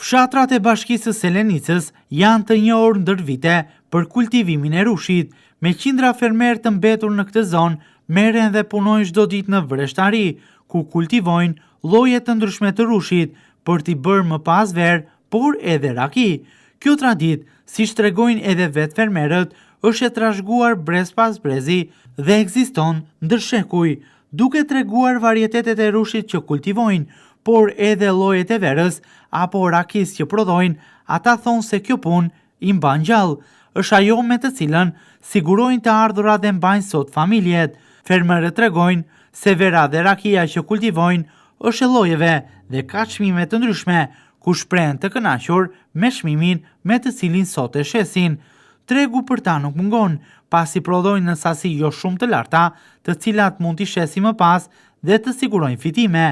Fshatrat e bashkisë së Selenicës janë të njohur ndër vite për kultivimin e rushit. Me qindra fermerë të mbetur në këtë zonë, merren dhe punojnë çdo ditë në vreshtari, ku kultivojnë lloje të ndryshme të rushit për t'i bërë më pas verë, por edhe raki. Kjo traditë, siç tregojnë edhe vetë fermerët, është e trashëguar brez pas brezi dhe ekziston ndër shekuj, duke treguar varietetet e rushit që kultivojnë, por edhe llojet e verës apo rakis që prodhojnë. Ata thonë se kjo punë i mban gjallë, është ajo me të cilën sigurojnë të ardhurat dhe mbajnë sot familjet. Fermerët tregojnë se vera dhe rakia që kultivojnë është e llojeve dhe ka çmime të ndryshme, ku shprehen të kënaqur me çmimin me të cilin sot e shesin. Tregu për ta nuk mungon, pasi prodhojnë në sasi jo shumë të larta, të cilat mund t'i shesin më pas dhe të sigurojnë fitime.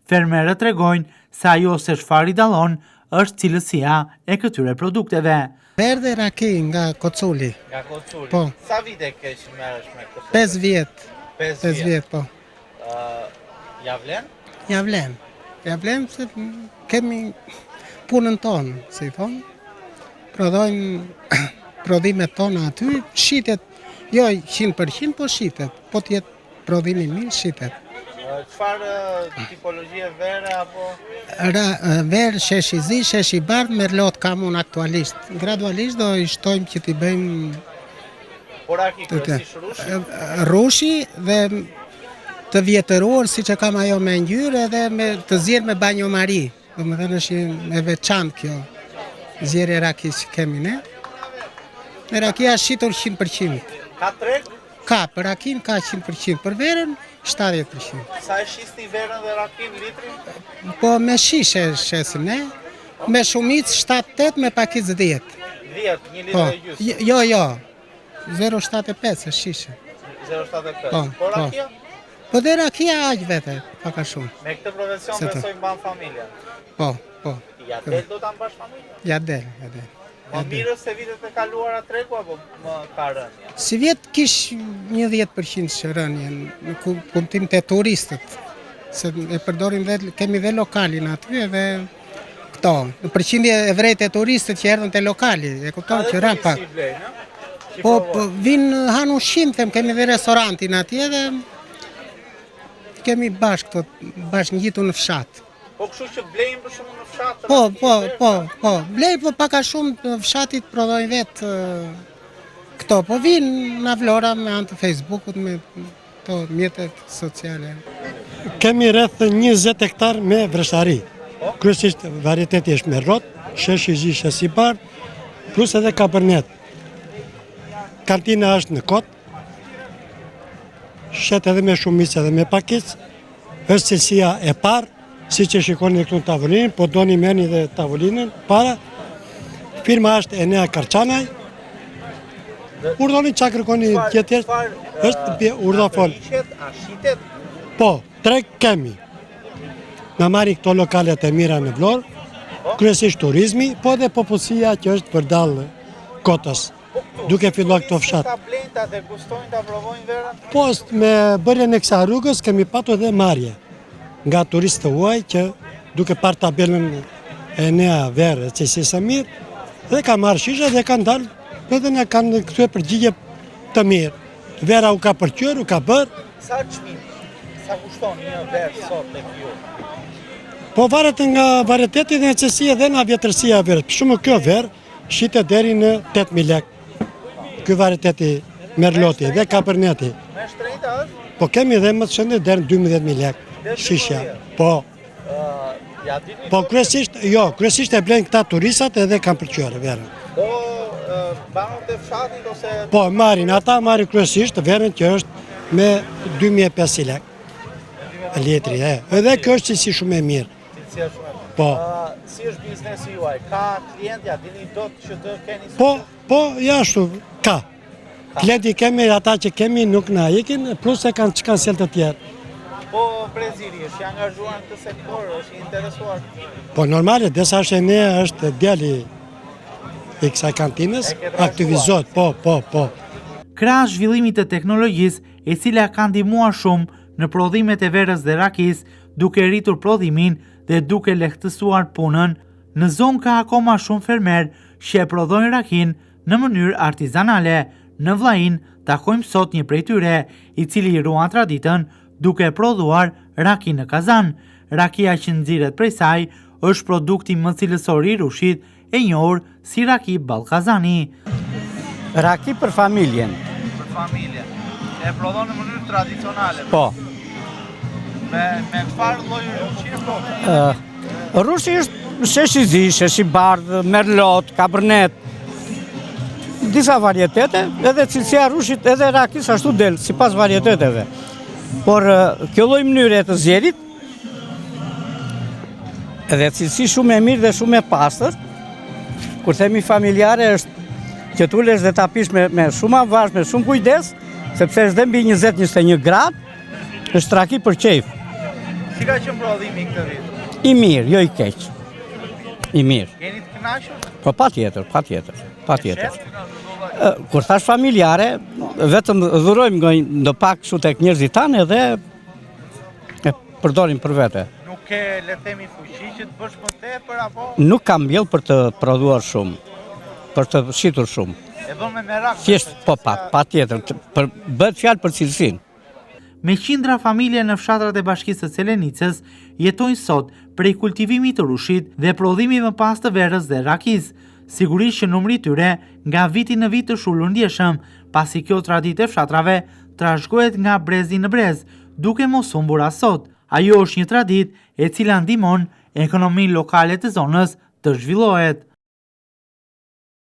Fermerët tregojnë se ajo se çfarë i dallon është cilësia e këtyre produkteve. Verë dhe raki nga Koculi. Nga Koculi? Po. Sa vite ke që merresh me këtë? 5 vjet. 5 vjet, po. Ja vlen? Ja vlen. Ja vlen se kemi punën tonë, si thonë. Prodhojnë prodhimet tona aty, shitet, jo 100%, po shitet. Po t'jetë prodhimi mirë, shitet. Çfarë tipologjie vere apo? Verë, sheshi zi, sheshi bardh, merlot kam unë aktualisht. Gradualisht do i shtojmë që t'i bëjmë... Por aki kryesisht rushi? Rushi dhe të vjetëruar, si që kam ajo me ngjyrë edhe të zjerë me banjomari. Do më thënë është e veçantë kjo zjerë e rakis që kemi ne. Në rakia shitur 100%. Ka treg? Ka, për rakin ka 100%, për verën 70%. Sa e shisti verën dhe rakin litrin? Po me shishe shesim ne, me shumic 7-8, me pakic 10. 10, 1 litër e gjysmë? Jo, 0,75 e shishe. 0,75. Po rakia? Po dhe rakia aq vete, paka shumë. Me këtë profesion besoj mban familja? Po. Ja del do ta mbash familja? Ja del. Më mirë se vitet e kaluara tregu apo më ka rënje? Si vjet kish 10% që rënje në kuptim të turistët. Se e përdorim dhe kemi dhe lokalin aty edhe këto. Në përqindje e vrejt e turistët që erdhën të lokali, e kupton që rënë pak. Po vinë hanu ushqim, kemi dhe restorantin aty edhe kemi bashkë ngjitur në fshat. Po kështu që blejnë për shumë në fshat? Po, blej, po paka shumë të fshatit prodhojnë vetë këto, po vinë në Vlora me anë të Facebookut, me to mjetet sociale. Kemi rreth 20 hektar me vreshtari. Kryesisht varieteti është merlot, sheshi zi, sheshi bardh, plus edhe kabernet. Kantina është në kot, shet edhe me shumicë edhe me pakic, është cilësia e parë, si që shikoni këtu në tavolinë, po doni merrni dhe tavolinën para. Firma është Enea Karçanaj. Urdhoni çka kërkoni tjetër, është urdhafol. A shitet? Po, treg kemi. Na marrin këto lokalet e mira në Vlorë, kryesisht turizmi, po dhe popullsia që është përdallë kotës. Duke filluar këto fshat. Ta blejnë, ta degustojnë, ta provojnë verën? Po, me bërjen e kësaj rrugës kemi patur dhe marrje nga turistë huaj që duke parë tabelën e Enea verë që si së mirë, dhe ka marrë shisha dhe kanë dalë edhe ne kanë këtue përgjigje të mirë. Vera u ka përqyer, u ka bërë. Sa çmim? Sa kushton një verë sot tek ju? Po varet nga varieteti dhe necësia dhe nga vjetërsia e verës. Për shumë kjo verë shitet deri në 8.000 lekë. Ky varieteti merloti dhe kaberneti. Me shtrejta është? Po kemi dhe më të shëndet deri në 12.000 lekë. Shisha, po. Po kryesisht e blenë këta turistat edhe kanë përqyer verën. Po banorët e fshatit ose? Po ata marrin kryesisht verën që është me 2.500 lekë litri, edhe kjo është si shumë e mirë. Po. Si është biznesi juaj? Ka klientja, dini dot që të keni? Po, jashtu ka. Klienti kemi, ata që kemi nuk na ikin, plus e kanë çka sjell të tjerë. Po Breziri është angazhuar në këtë sektor, është interesuar? Po normale, desa është e ne, është djali i kësaj kantinës, aktivizohet, po. Krahas zhvillimit të teknologjisë, e cila ka ndihmuar shumë në prodhimet e verës dhe rakis, duke rritur prodhimin dhe duke lehtësuar punën, Në zonë ka akoma shumë fermer që e prodhojnë rakin në mënyrë artizanale. Në Vllajin takojmë sot një prej tyre, i cili ruan traditën duke prodhuar raki në kazan. Rakia që nxirret prej saj është produkti më cilësor i Rushit, e njohur si raki ballkazani. Raki për familjen. Për familje. E prodhon në mënyrë tradicionale. Po. Me çfarë lloji rushi po? Rushi është shesh i zi, shesh i bardhë, merlot, kabernet. Disa varietete, edhe cilësia e rushit edhe rakis ashtu del, sipas varieteteve. Por kjo lloj mënyre të zjerit, edhe cilësi shumë e mirë dhe shumë e pastër, kur themi familjare është që t'ulesh dhe ta pish me shumë avash, me shumë kujdes, sepse është dhe mbi 20-21 gradë, është raki për qejf. Si ka qenë prodhimi këtë vit? I mirë, jo i keq. I mirë. Jeni të kënaqur? Po patjetër. Kur thash familjare, vetëm dhurojmë ndo pak kështu tek njerëzit tanë edhe e përdorim për vete. Nuk ke, le të themi, fuqi që të bësh më tepër apo? Nuk kam mbjell për të prodhuar shumë, për të shitur shumë. E bën me merak. Thjesht po patjetër, bëhet fjalë për cilësinë. Me qindra familje në fshatrat e bashkisë së Selenicës jetojnë sot prej kultivimit të rushit dhe prodhimit më pas të verës dhe rakis. Sigurisht që numri tyre nga viti në vit të shullur ndjeshëm, pasi kjo traditë e fshatrave trashëgohet nga brezi në brez, duke mos humbur as sot. Ajo është një traditë e cila ndihmon ekonominë lokale të zonës të zhvillohet.